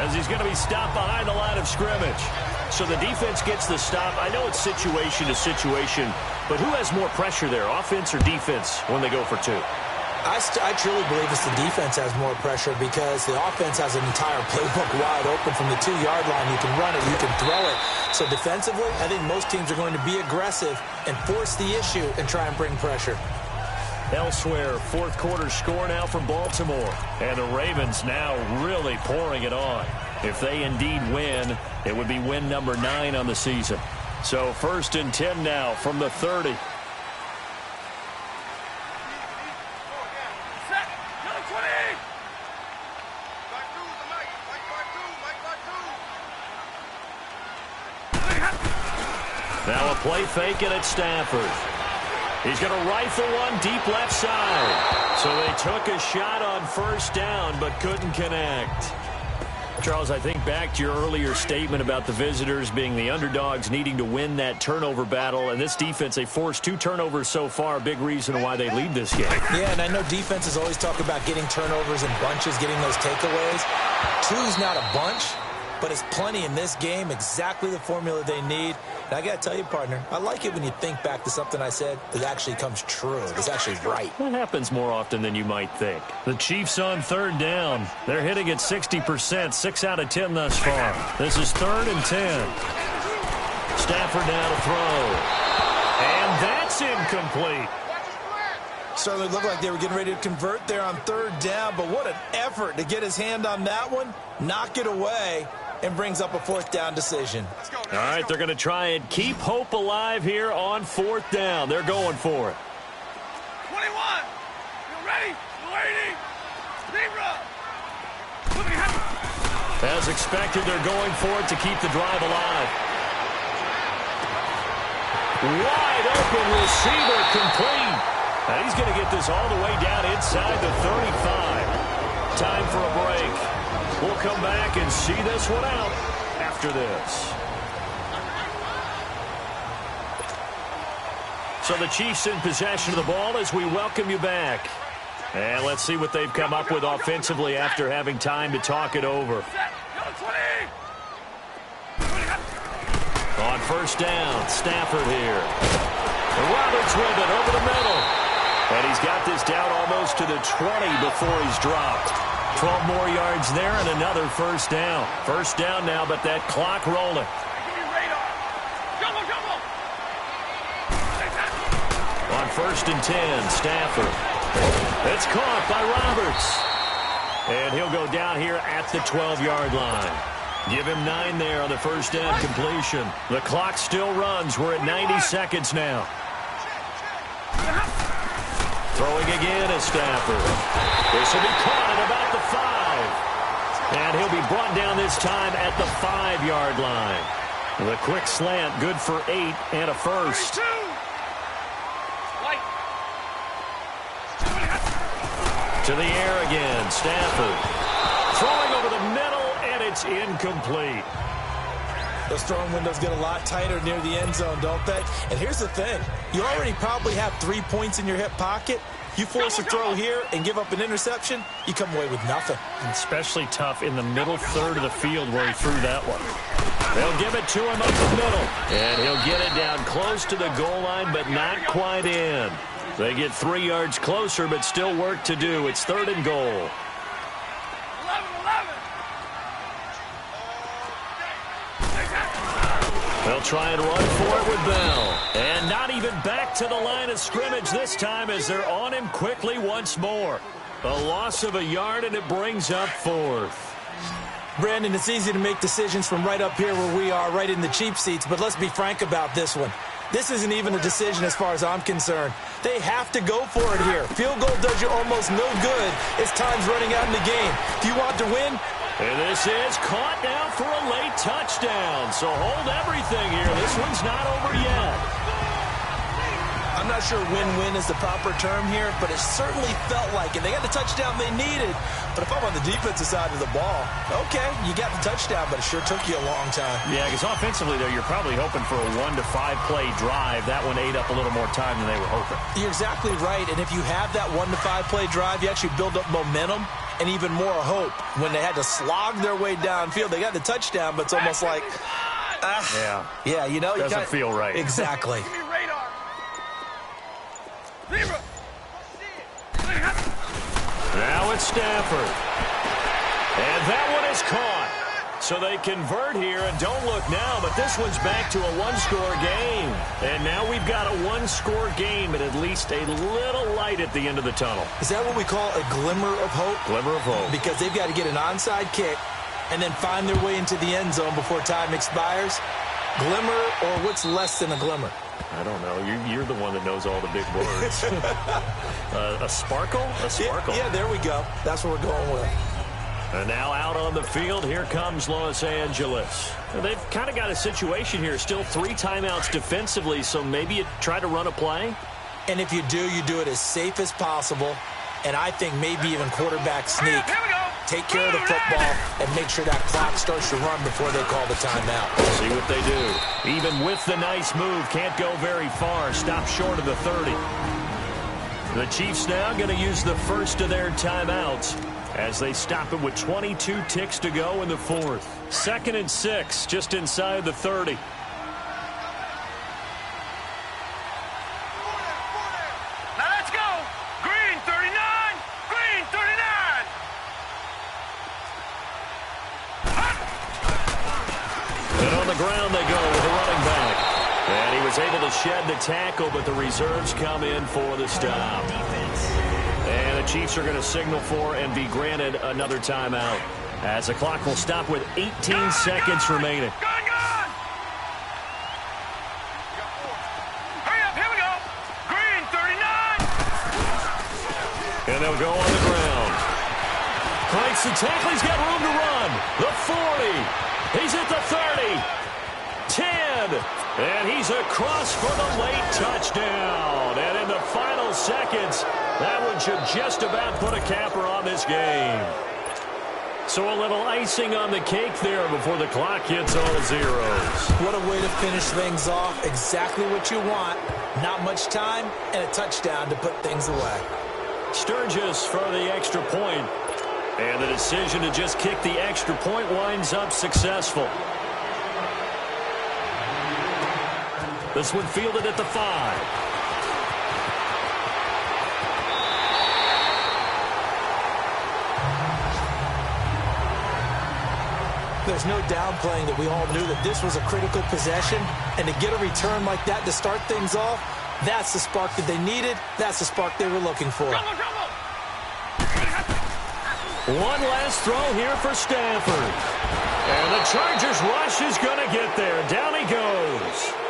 as he's going to be stopped behind the line of scrimmage. So the defense gets the stop. I know it's situation to situation, but who has more pressure there, offense or defense, when they go for 2? I truly believe it's the defense has more pressure because the offense has an entire playbook wide open from the 2-yard line. You can run it, you can throw it. So defensively, I think most teams are going to be aggressive and force the issue and try and bring pressure. Elsewhere, 4th quarter score now from Baltimore. And the Ravens now really pouring it on. If they indeed win, it would be win number 9 on the season. So 1st and 10 now from the 30. Now a play fake and it's Stafford. He's going to rifle one deep left side. So they took a shot on 1st down but couldn't connect. Charles, I think back to your earlier statement about the visitors being the underdogs needing to win that turnover battle. And this defense, they forced 2 turnovers so far, a big reason why they lead this game. Yeah, and I know defenses always talk about getting turnovers in bunches, getting those takeaways. 2's not a bunch, but it's plenty in this game, exactly the formula they need. And I got to tell you, partner, I like it when you think back to something I said that actually comes true. It's actually right. That happens more often than you might think. The Chiefs on 3rd down. They're hitting at 60%, 6 out of 10 thus far. This is 3rd and 10. Stafford now to throw. And that's incomplete. Certainly looked like they were getting ready to convert there on 3rd down, but what an effort to get his hand on that one, knock it away, and brings up a 4th down decision. All right, they're going to try and keep hope alive here on 4th down. They're going for it. 21. You ready? Waiting. Zebra. As expected, they're going for it to keep the drive alive. Wide open receiver, complete. And he's going to get this all the way down inside the 35. Time for a break. We'll come back and see this one out after this. So the Chiefs in possession of the ball as we welcome you back. And let's see what they've come up with offensively after having time to talk it over. On first down, Stafford here. Roberts with it over the middle. And he's got this down almost to the 20 before he's dropped. 12 more yards there and another first down. First down now, but that clock rolling. On first and 10, Stafford. It's caught by Roberts. And he'll go down here at the 12-yard line. Give him 9 there on the first down completion. The clock still runs. We're at 90 seconds now. Throwing again is Stafford. This will be caught at about the 5. And he'll be brought down this time at the 5-yard line. The quick slant, good for 8 and a first. To the air again, Stafford. Throwing over the middle, and it's incomplete. Those throwing windows get a lot tighter near the end zone, don't they? And here's the thing. You already probably have 3 points in your hip pocket. You force a throw here and give up an interception, you come away with nothing. Especially tough in the middle third of the field where he threw that one. They'll give it to him up the middle. And he'll get it down close to the goal line, but not quite in. They get 3 yards closer, but still work to do. It's 3rd and goal. 11. They'll try and run for it with Bell. And not even back to the line of scrimmage this time as they're on him quickly once more. A loss of a yard, and it brings up 4th. Brandon, it's easy to make decisions from right up here where we are, right in the cheap seats, but let's be frank about this one. This isn't even a decision as far as I'm concerned. They have to go for it here. Field goal does you almost no good as time's running out in the game. If you want to win... And this is caught now for a late touchdown. So hold everything here. This one's not over yet. I'm not sure win-win is the proper term here, but it certainly felt like it. They got the touchdown they needed. But if I'm on the defensive side of the ball, okay, you got the touchdown, but it sure took you a long time. Yeah, because offensively, though, you're probably hoping for a 1 to 5 play drive. That one ate up a little more time than they were hoping. You're exactly right. And if you have that 1 to 5 play drive, you actually build up momentum and even more hope. When they had to slog their way downfield, they got the touchdown, but it's almost like, yeah, you know, doesn't feel right. Exactly. Now it's Stafford. And that one is caught. So they convert here and don't look now, but this one's back to a one-score game. And now we've got a one-score game, but at least a little light at the end of the tunnel. Is that what we call a glimmer of hope? Glimmer of hope. Because they've got to get an onside kick and then find their way into the end zone before time expires. Glimmer, or what's less than a glimmer? I don't know. You're the one that knows all the big words. A sparkle? A sparkle. Yeah, there we go. That's what we're going with. And now out on the field, here comes Los Angeles. They've kind of got a situation here. Still 3 timeouts defensively, so maybe you try to run a play? And if you do it as safe as possible. And I think maybe even quarterback sneak. Take care of the football and make sure that clock starts to run before they call the timeout. See what they do. Even with the nice move, can't go very far. Stop short of the 30. The Chiefs now going to use the first of their timeouts as they stop it with 22 ticks to go in the 4th. 2nd and 6, just inside the 30. Now let's go. Green 39. Green 39. And on the ground they go with the running back. And he was able to shed the tackle, but the reserves come in for the stop. And the Chiefs are going to signal for and be granted another timeout as the clock will stop with 18 seconds remaining. Gone. Hurry up, here we go. Green 39. And they'll go on the ground. Breaks the tackle. He's got room to run. The 40. He's at the 30. 10. And he's across for the late touchdown. And in the final seconds, that one should just about put a capper on this game. So a little icing on the cake there before the clock hits all zeros. What a way to finish things off. Exactly what you want. Not much time and a touchdown to put things away. Sturgis for the extra point. And the decision to just kick the extra point winds up successful. This one fielded at the 5. There's no downplaying that we all knew that this was a critical possession, and to get a return like that to start things off, that's the spark that they needed. That's the spark they were looking for. One last throw here for Stanford. And the Chargers rush is going to get there. Down he goes.